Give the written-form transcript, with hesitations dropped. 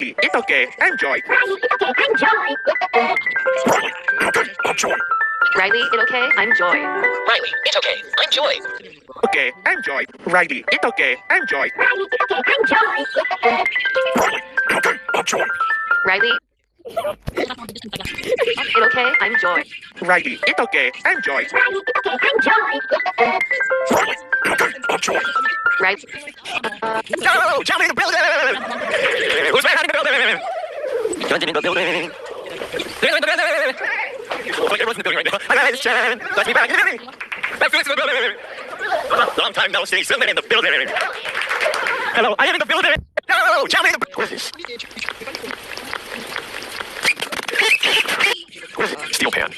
It's okay. Enjoy. Riley, it okay? I'm Joy. Riley, it's okay. I'm Joy. Okay, enjoy. Riley, it's okay. Enjoy. Riley. It okay? I'm Joy. Riley, it's okay. Enjoy. Right. No! Jump in the building! Who's back in the building? Guns in the building. They're in the building. Oh, everyone's in the building right now. I got this chance. Let's be back in the building. Let's go to the building. Long time no see. Somebody in the building. Hello, I am in the building. No! Jump in the... What is this? What is it? Steel pan.